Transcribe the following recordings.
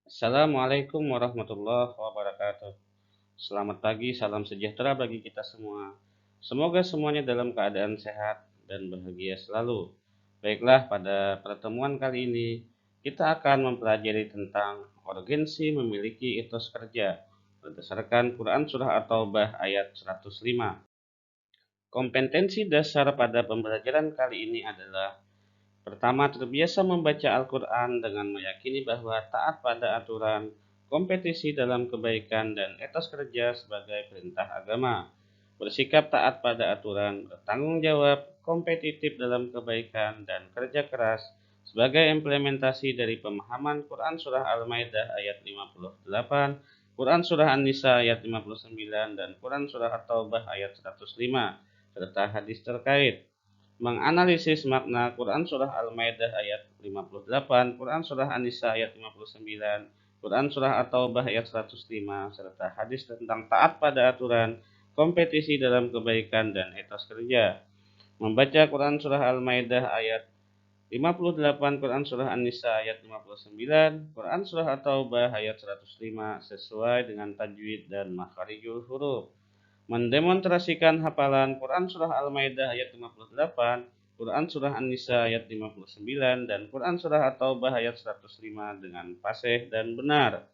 Assalamualaikum warahmatullahi wabarakatuh. Selamat pagi, salam sejahtera bagi kita semua. Semoga semuanya dalam keadaan sehat dan bahagia selalu. Baiklah, pada pertemuan kali ini kita akan mempelajari tentang urgensi memiliki etos kerja berdasarkan Quran Surah At-Taubah ayat 105. Kompetensi dasar pada pembelajaran kali ini adalah: pertama, terbiasa membaca Al-Quran dengan meyakini bahwa taat pada aturan, kompetisi dalam kebaikan, dan etos kerja sebagai perintah agama. Bersikap taat pada aturan, bertanggung jawab, kompetitif dalam kebaikan, dan kerja keras sebagai implementasi dari pemahaman Quran Surah Al-Maidah ayat 58, Quran Surah An-Nisa ayat 59, dan Quran Surah At-Taubah ayat 105, serta hadis terkait. Menganalisis makna Quran Surah Al-Maidah ayat 58, Quran Surah An-Nisa ayat 59, Quran Surah At-Taubah ayat 105, serta hadis tentang taat pada aturan, kompetisi dalam kebaikan, dan etos kerja. Membaca Quran Surah Al-Maidah ayat 58, Quran Surah An-Nisa ayat 59, Quran Surah At-Taubah ayat 105 sesuai dengan tajwid dan makharijul huruf. Mendemonstrasikan hafalan Quran Surah Al-Maidah ayat 58, Quran Surah An-Nisa ayat 59, dan Quran Surah At-Taubah ayat 105 dengan fasih dan benar.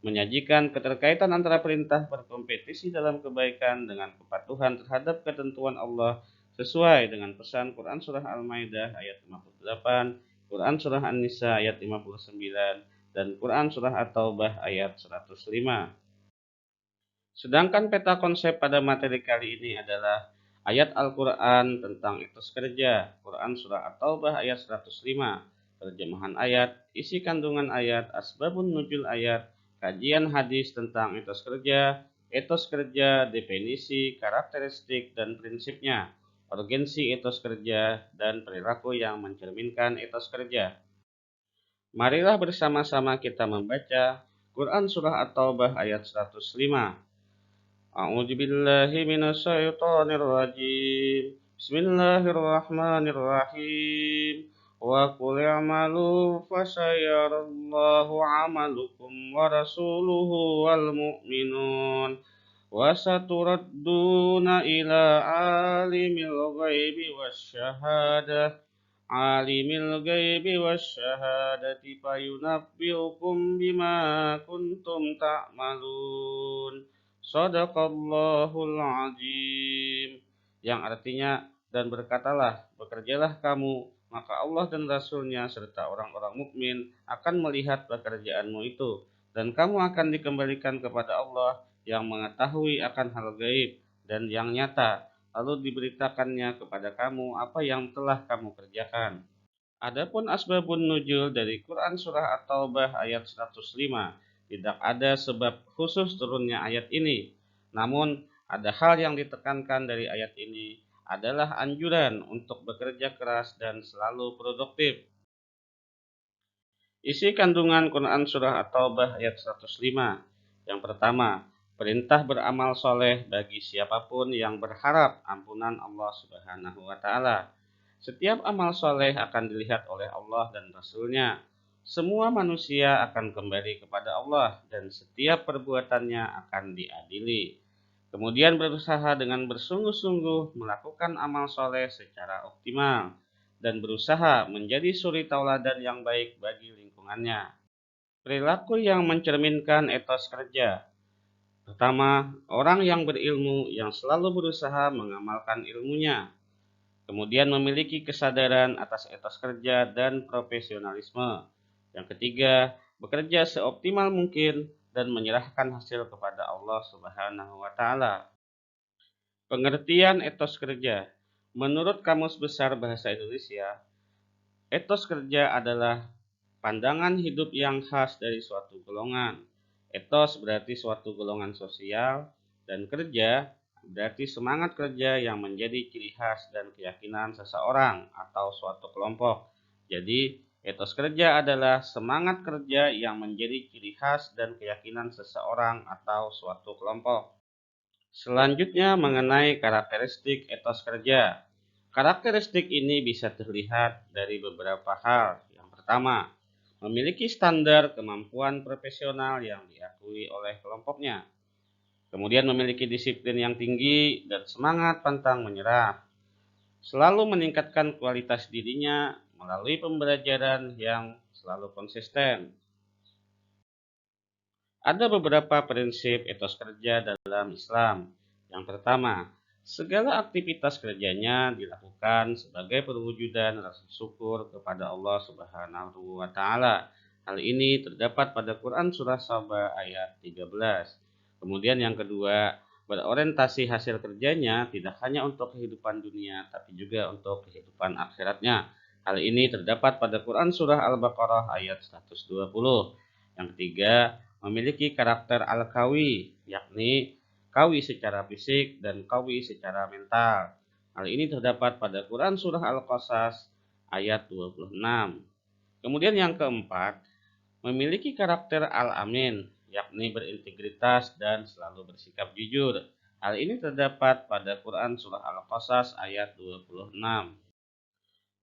Menyajikan keterkaitan antara perintah berkompetisi dalam kebaikan dengan kepatuhan terhadap ketentuan Allah sesuai dengan pesan Quran Surah Al-Maidah ayat 58, Quran Surah An-Nisa ayat 59, dan Quran Surah At-Taubah ayat 105. Sedangkan peta konsep pada materi kali ini adalah ayat Al-Quran tentang etos kerja, Quran Surah At-Taubah ayat 105, terjemahan ayat, isi kandungan ayat, asbabun nuzul ayat, kajian hadis tentang etos kerja, definisi, karakteristik, dan prinsipnya, urgensi etos kerja, dan perilaku yang mencerminkan etos kerja. Marilah bersama-sama kita membaca Quran Surah At-Taubah ayat 105. أعوذ بالله من الشيطان الرجيم بسم الله الرحمن الرحيم وقل اعملوا فسيرى الله عملكم ورسوله والمؤمنون وستردون إلى عالم الغيب والشهادة فينبئكم بما كنتم تعملون. Shadaqallahul azim. Yang artinya, dan berkatalah, bekerjalah kamu, maka Allah dan Rasulnya serta orang-orang mukmin akan melihat pekerjaanmu itu, dan kamu akan dikembalikan kepada Allah yang mengetahui akan hal gaib dan yang nyata, lalu diberitakannya kepada kamu apa yang telah kamu kerjakan. Adapun asbabun nuzul dari Quran Surah At-Taubah ayat 105, tidak ada sebab khusus turunnya ayat ini. Namun, ada hal yang ditekankan dari ayat ini adalah anjuran untuk bekerja keras dan selalu produktif. Isi kandungan Quran Surah At-Taubah ayat 105. Yang pertama, perintah beramal soleh bagi siapapun yang berharap ampunan Allah Subhanahu wa Ta'ala. Setiap amal soleh akan dilihat oleh Allah dan Rasul-Nya. Semua manusia akan kembali kepada Allah dan setiap perbuatannya akan diadili. Kemudian berusaha dengan bersungguh-sungguh melakukan amal soleh secara optimal dan berusaha menjadi suri tauladan yang baik bagi lingkungannya. Perilaku yang mencerminkan etos kerja. Pertama, orang yang berilmu yang selalu berusaha mengamalkan ilmunya. Kemudian memiliki kesadaran atas etos kerja dan profesionalisme. Yang ketiga, bekerja seoptimal mungkin dan menyerahkan hasil kepada Allah Subhanahu wa Ta'ala. Pengertian etos kerja. Menurut Kamus Besar Bahasa Indonesia, etos kerja adalah pandangan hidup yang khas dari suatu golongan. Etos berarti suatu golongan sosial, dan kerja berarti semangat kerja yang menjadi ciri khas dan keyakinan seseorang atau suatu kelompok. Jadi, etos kerja adalah semangat kerja yang menjadi ciri khas dan keyakinan seseorang atau suatu kelompok. Selanjutnya mengenai karakteristik etos kerja. Karakteristik ini bisa terlihat dari beberapa hal. Yang pertama, memiliki standar kemampuan profesional yang diakui oleh kelompoknya, kemudian memiliki disiplin yang tinggi dan semangat pantang menyerah, selalu meningkatkan kualitas dirinya melalui pembelajaran yang selalu konsisten. Ada beberapa prinsip etos kerja dalam Islam. Yang pertama, segala aktivitas kerjanya dilakukan sebagai perwujudan rasa syukur kepada Allah Subhanahu wa taala. Hal ini terdapat pada Quran surah Saba ayat 13. Kemudian yang kedua, berorientasi hasil kerjanya tidak hanya untuk kehidupan dunia tapi juga untuk kehidupan akhiratnya. Hal ini terdapat pada Quran surah Al-Baqarah ayat 120. Yang ketiga, memiliki karakter al-qawi, yakni qawi secara fisik dan qawi secara mental. Hal ini terdapat pada Quran surah Al-Qasas ayat 26. Kemudian yang keempat, memiliki karakter al-amin, yakni berintegritas dan selalu bersikap jujur. Hal ini terdapat pada Quran surah Al-Qasas ayat 26.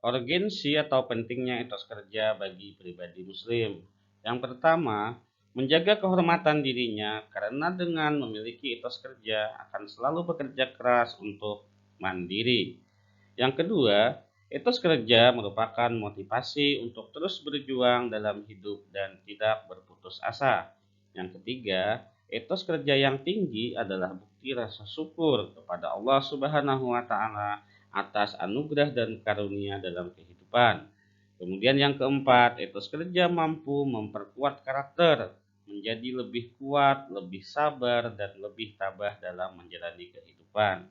Urgensi atau pentingnya etos kerja bagi pribadi muslim. Yang pertama, menjaga kehormatan dirinya karena dengan memiliki etos kerja akan selalu bekerja keras untuk mandiri. Yang kedua, etos kerja merupakan motivasi untuk terus berjuang dalam hidup dan tidak berputus asa. Yang ketiga, etos kerja yang tinggi adalah bukti rasa syukur kepada Allah Subhanahu wa taala atas anugerah dan karunia dalam kehidupan. Kemudian yang keempat, etos kerja mampu memperkuat karakter menjadi lebih kuat, lebih sabar, dan lebih tabah dalam menjalani kehidupan.